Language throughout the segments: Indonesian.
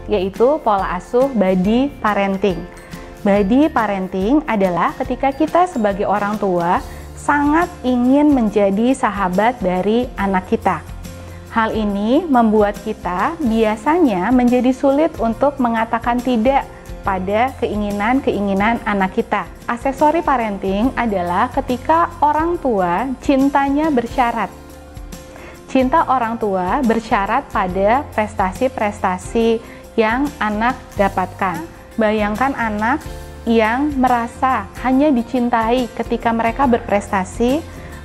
yaitu pola asuh body parenting. Body parenting adalah ketika kita sebagai orang tua sangat ingin menjadi sahabat dari anak kita. Hal ini membuat kita biasanya menjadi sulit untuk mengatakan tidak pada keinginan-keinginan anak kita. Aksesori parenting adalah ketika orang tua cintanya bersyarat. Cinta orang tua bersyarat pada prestasi-prestasi yang anak dapatkan. Bayangkan anak yang merasa hanya dicintai ketika mereka berprestasi,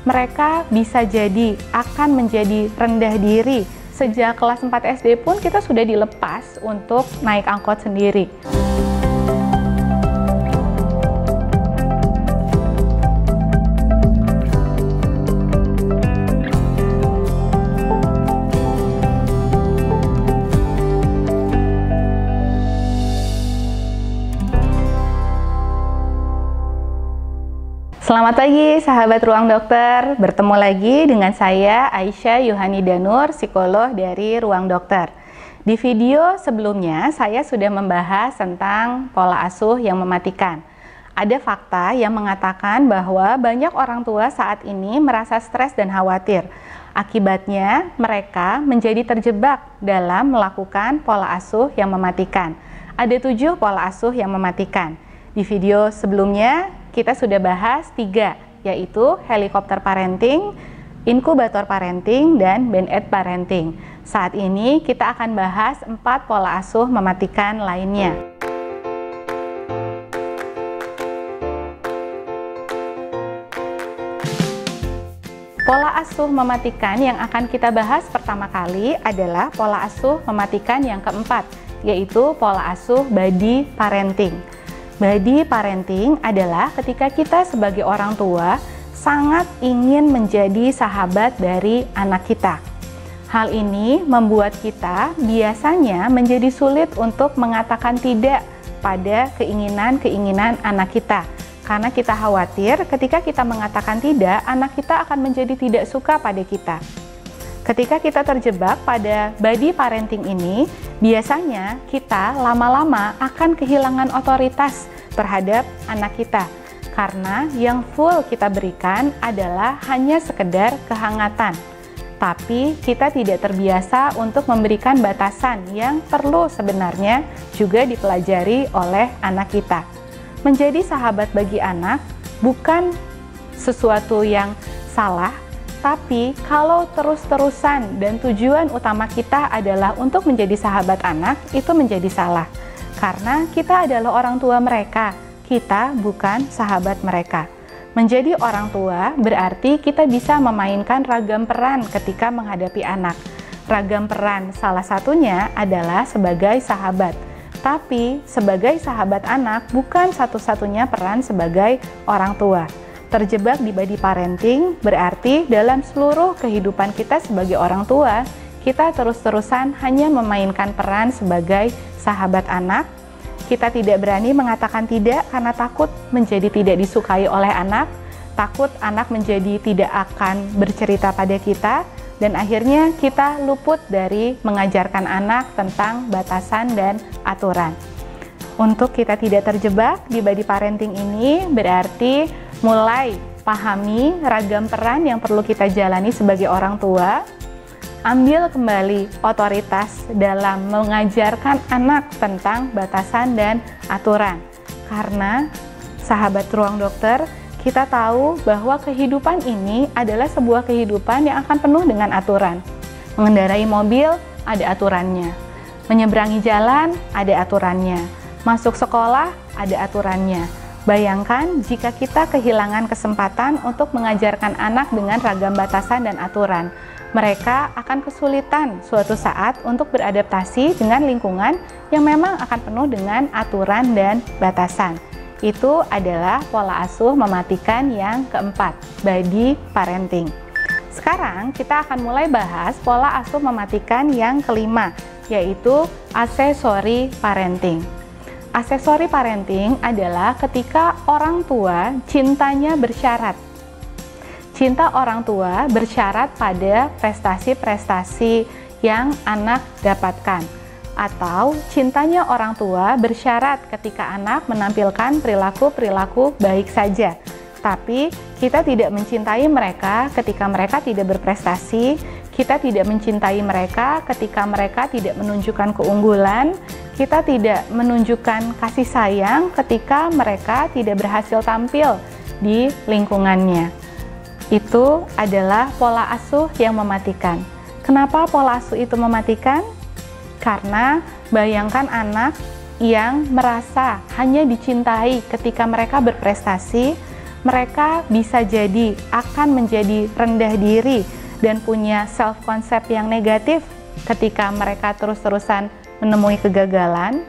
mereka bisa jadi akan menjadi rendah diri. Sejak kelas 4 SD pun kita sudah dilepas untuk naik angkot sendiri. Selamat pagi sahabat Ruang Dokter, bertemu lagi dengan saya Aisyah Yohani Danur, psikolog dari Ruang Dokter. Di video sebelumnya saya sudah membahas tentang pola asuh yang mematikan. Ada fakta yang mengatakan bahwa banyak orang tua saat ini merasa stres dan khawatir. Akibatnya mereka menjadi terjebak dalam melakukan pola asuh yang mematikan. Ada 7 pola asuh yang mematikan. Di video sebelumnya kita sudah bahas 3, yaitu helikopter parenting, inkubator parenting, dan band-aid parenting. Saat ini kita akan bahas 4 pola asuh mematikan lainnya. Pola asuh mematikan yang akan kita bahas pertama kali adalah pola asuh mematikan yang keempat, yaitu pola asuh body parenting. Body parenting adalah ketika kita sebagai orang tua sangat ingin menjadi sahabat dari anak kita. Hal ini membuat kita biasanya menjadi sulit untuk mengatakan tidak pada keinginan-keinginan anak kita. Karena kita khawatir ketika kita mengatakan tidak, anak kita akan menjadi tidak suka pada kita. Ketika kita terjebak pada body parenting ini, biasanya kita lama-lama akan kehilangan otoritas terhadap anak kita. Karena yang full kita berikan adalah hanya sekedar kehangatan. Tapi kita tidak terbiasa untuk memberikan batasan yang perlu sebenarnya juga dipelajari oleh anak kita. Menjadi sahabat bagi anak bukan sesuatu yang salah, tapi kalau terus-terusan dan tujuan utama kita adalah untuk menjadi sahabat anak, itu menjadi salah. Karena kita adalah orang tua mereka, kita bukan sahabat mereka. Menjadi orang tua berarti kita bisa memainkan ragam peran ketika menghadapi anak. Ragam peran salah satunya adalah sebagai sahabat. Tapi sebagai sahabat anak bukan satu-satunya peran sebagai orang tua. Terjebak di body parenting berarti dalam seluruh kehidupan kita sebagai orang tua, kita terus-terusan hanya memainkan peran sebagai sahabat anak. Kita tidak berani mengatakan tidak karena takut menjadi tidak disukai oleh anak, takut anak menjadi tidak akan bercerita pada kita, dan akhirnya kita luput dari mengajarkan anak tentang batasan dan aturan. Untuk kita tidak terjebak di body parenting ini berarti mulai pahami ragam peran yang perlu kita jalani sebagai orang tua, ambil kembali otoritas dalam mengajarkan anak tentang batasan dan aturan. Karena sahabat Ruang Dokter, kita tahu bahwa kehidupan ini adalah sebuah kehidupan yang akan penuh dengan aturan. Mengendarai mobil ada aturannya, menyeberangi jalan ada aturannya, masuk sekolah ada aturannya. Bayangkan jika kita kehilangan kesempatan untuk mengajarkan anak dengan ragam batasan dan aturan. Mereka akan kesulitan suatu saat untuk beradaptasi dengan lingkungan yang memang akan penuh dengan aturan dan batasan. Itu adalah pola asuh mematikan yang keempat, body parenting. Sekarang kita akan mulai bahas pola asuh mematikan yang kelima, yaitu aksesori parenting. Aksesori parenting adalah ketika orang tua cintanya bersyarat. Cinta orang tua bersyarat pada prestasi-prestasi yang anak dapatkan. Atau cintanya orang tua bersyarat ketika anak menampilkan perilaku-perilaku baik saja, tapi kita tidak mencintai mereka ketika mereka tidak berprestasi, kita tidak mencintai mereka ketika mereka tidak menunjukkan keunggulan, kita tidak menunjukkan kasih sayang ketika mereka tidak berhasil tampil di lingkungannya. Itu adalah pola asuh yang mematikan. Kenapa pola asuh itu mematikan? Karena bayangkan anak yang merasa hanya dicintai ketika mereka berprestasi, mereka bisa jadi akan menjadi rendah diri dan punya self-concept yang negatif ketika mereka terus-terusan menemui kegagalan.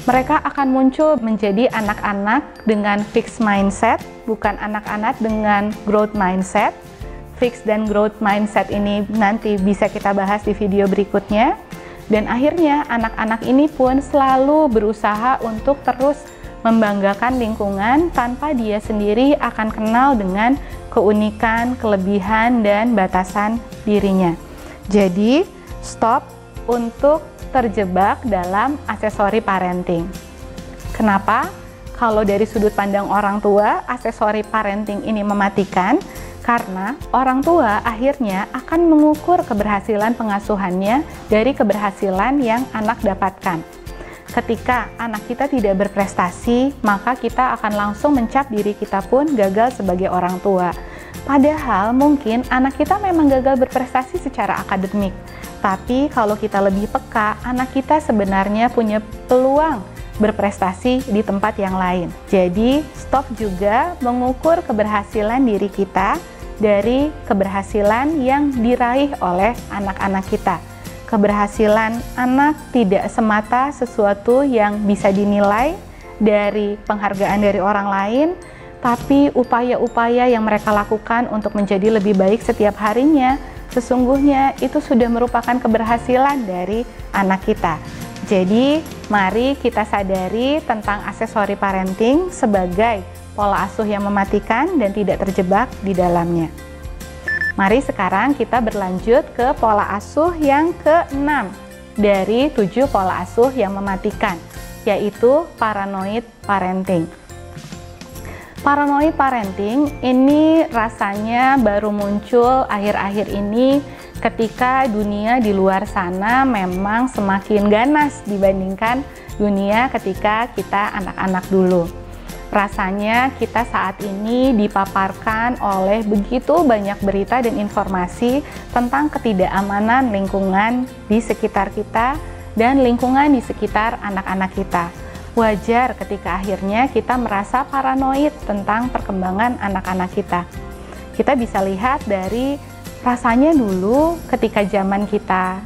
Mereka akan muncul menjadi anak-anak dengan fixed mindset, bukan anak-anak dengan growth mindset. Fixed dan growth mindset ini nanti bisa kita bahas di video berikutnya. Dan akhirnya anak-anak ini pun selalu berusaha untuk terus membanggakan lingkungan tanpa dia sendiri akan kenal dengan keunikan, kelebihan, dan batasan dirinya. Jadi, stop untuk terjebak dalam aksesori parenting. Kenapa? Kalau dari sudut pandang orang tua, aksesori parenting ini mematikan karena orang tua akhirnya akan mengukur keberhasilan pengasuhannya dari keberhasilan yang anak dapatkan. Ketika anak kita tidak berprestasi, maka kita akan langsung mencap diri kita pun gagal sebagai orang tua. Padahal mungkin anak kita memang gagal berprestasi secara akademik, tapi kalau kita lebih peka, anak kita sebenarnya punya peluang berprestasi di tempat yang lain. Jadi, stop juga mengukur keberhasilan diri kita dari keberhasilan yang diraih oleh anak-anak kita. Keberhasilan anak tidak semata sesuatu yang bisa dinilai dari penghargaan dari orang lain, tapi upaya-upaya yang mereka lakukan untuk menjadi lebih baik setiap harinya, sesungguhnya itu sudah merupakan keberhasilan dari anak kita. Jadi, mari kita sadari tentang aksesori parenting sebagai pola asuh yang mematikan dan tidak terjebak di dalamnya. Mari sekarang kita berlanjut ke pola asuh yang ke-6 dari 7 pola asuh yang mematikan, yaitu paranoid parenting. Paranoid parenting ini rasanya baru muncul akhir-akhir ini ketika dunia di luar sana memang semakin ganas dibandingkan dunia ketika kita anak-anak dulu. Rasanya kita saat ini dipaparkan oleh begitu banyak berita dan informasi tentang ketidakamanan lingkungan di sekitar kita dan lingkungan di sekitar anak-anak kita. Wajar ketika akhirnya kita merasa paranoid tentang perkembangan anak-anak kita. Kita bisa lihat dari rasanya dulu ketika zaman kita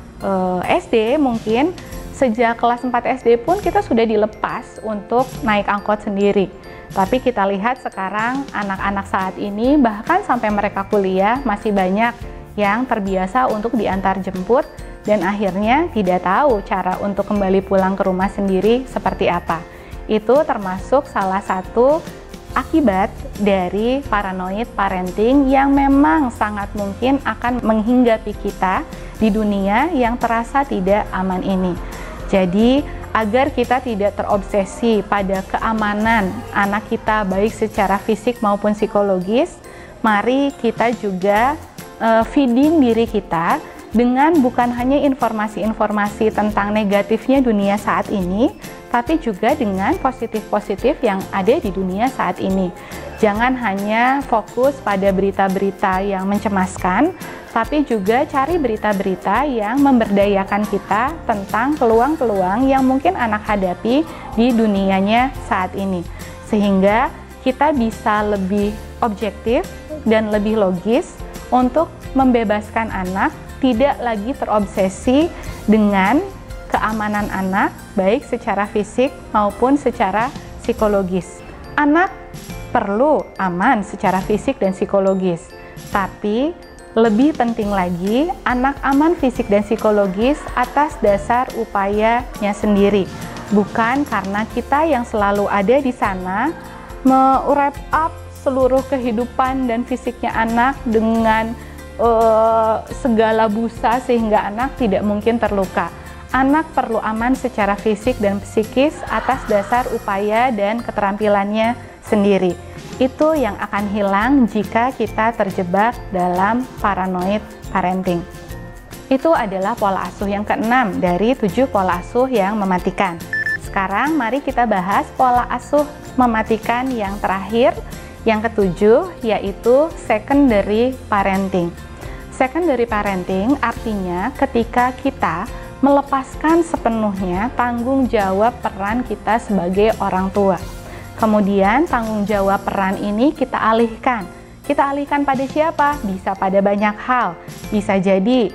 SD mungkin, sejak kelas 4 SD pun kita sudah dilepas untuk naik angkot sendiri. Tapi kita lihat sekarang anak-anak saat ini bahkan sampai mereka kuliah masih banyak yang terbiasa untuk diantar jemput dan akhirnya tidak tahu cara untuk kembali pulang ke rumah sendiri seperti apa. Itu termasuk salah satu akibat dari paranoid parenting yang memang sangat mungkin akan menghinggapi kita di dunia yang terasa tidak aman ini. Jadi, agar kita tidak terobsesi pada keamanan anak kita baik secara fisik maupun psikologis, mari kita juga feeding diri kita dengan bukan hanya informasi-informasi tentang negatifnya dunia saat ini, tapi juga dengan positif-positif yang ada di dunia saat ini. Jangan hanya fokus pada berita-berita yang mencemaskan, tapi juga cari berita-berita yang memberdayakan kita tentang peluang-peluang yang mungkin anak hadapi di dunianya saat ini. Sehingga kita bisa lebih objektif dan lebih logis untuk membebaskan anak tidak lagi terobsesi dengan keamanan anak, baik secara fisik maupun secara psikologis. Anak perlu aman secara fisik dan psikologis, tapi lebih penting lagi, anak aman fisik dan psikologis atas dasar upayanya sendiri, bukan karena kita yang selalu ada di sana me-wrap up seluruh kehidupan dan fisiknya anak dengan segala busa sehingga anak tidak mungkin terluka. anak perlu aman secara fisik dan psikis atas dasar upaya dan keterampilannya sendiri. Itu yang akan hilang jika kita terjebak dalam paranoid parenting. Itu adalah pola asuh yang keenam dari 7 pola asuh yang mematikan. Sekarang mari kita bahas pola asuh mematikan yang terakhir, yang ketujuh, yaitu secondary parenting. Secondary parenting artinya ketika kita melepaskan sepenuhnya tanggung jawab peran kita sebagai orang tua. Kemudian tanggung jawab peran ini kita alihkan. Kita alihkan pada siapa? Bisa pada banyak hal. Bisa jadi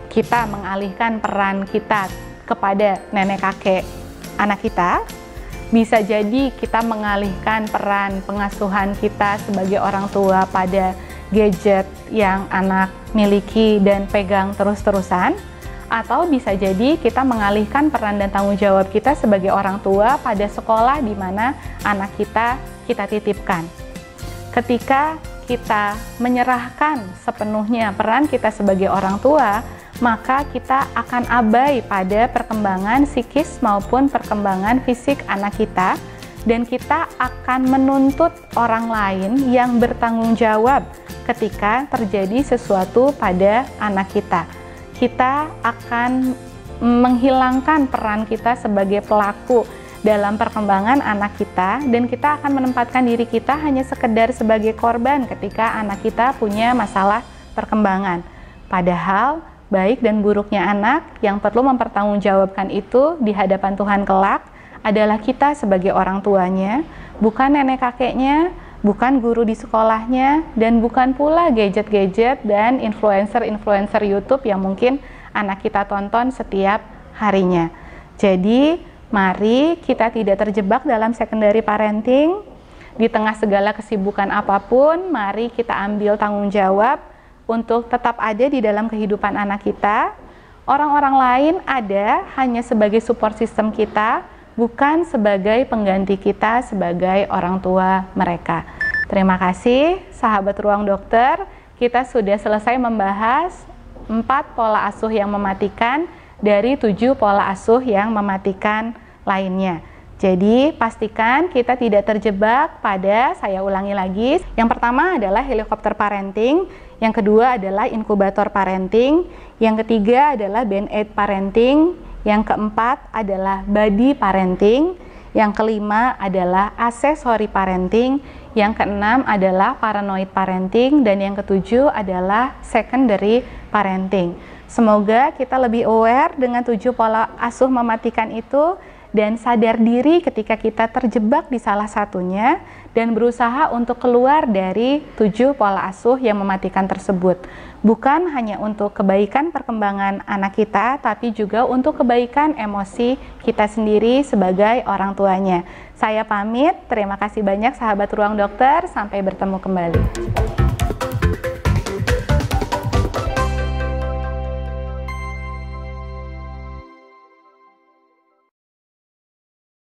kita mengalihkan peran kita kepada nenek kakek anak kita. Bisa jadi kita mengalihkan peran pengasuhan kita sebagai orang tua pada gadget yang anak miliki dan pegang terus-terusan. Atau bisa jadi kita mengalihkan peran dan tanggung jawab kita sebagai orang tua pada sekolah di mana anak kita titipkan. Ketika kita menyerahkan sepenuhnya peran kita sebagai orang tua, maka kita akan abai pada perkembangan psikis maupun perkembangan fisik anak kita, dan kita akan menuntut orang lain yang bertanggung jawab ketika terjadi sesuatu pada anak kita. Kita akan menghilangkan peran kita sebagai pelaku dalam perkembangan anak kita, dan kita akan menempatkan diri kita hanya sekedar sebagai korban ketika anak kita punya masalah perkembangan. Padahal baik dan buruknya anak yang perlu mempertanggungjawabkan itu di hadapan Tuhan kelak adalah kita sebagai orang tuanya, bukan nenek kakeknya, bukan guru di sekolahnya, dan bukan pula gadget-gadget dan influencer-influencer YouTube yang mungkin anak kita tonton setiap harinya. Jadi, mari kita tidak terjebak dalam secondary parenting. Di tengah segala kesibukan apapun, mari kita ambil tanggung jawab untuk tetap ada di dalam kehidupan anak kita. Orang-orang lain ada hanya sebagai support system kita, bukan sebagai pengganti kita sebagai orang tua mereka. Terima kasih, sahabat Ruang Dokter. Kita sudah selesai membahas 4 pola asuh yang mematikan dari 7 pola asuh yang mematikan lainnya. Jadi, pastikan kita tidak terjebak pada, saya ulangi lagi, yang pertama adalah helikopter parenting, yang kedua adalah inkubator parenting, yang ketiga adalah band-aid parenting, yang keempat adalah body parenting, yang kelima adalah accessory parenting, yang keenam adalah paranoid parenting, dan yang ketujuh adalah secondary parenting. Semoga kita lebih aware dengan 7 pola asuh mematikan itu dan sadar diri ketika kita terjebak di salah satunya dan berusaha untuk keluar dari 7 pola asuh yang mematikan tersebut. Bukan hanya untuk kebaikan perkembangan anak kita, tapi juga untuk kebaikan emosi kita sendiri sebagai orang tuanya. Saya pamit, terima kasih banyak sahabat Ruang Dokter, sampai bertemu kembali.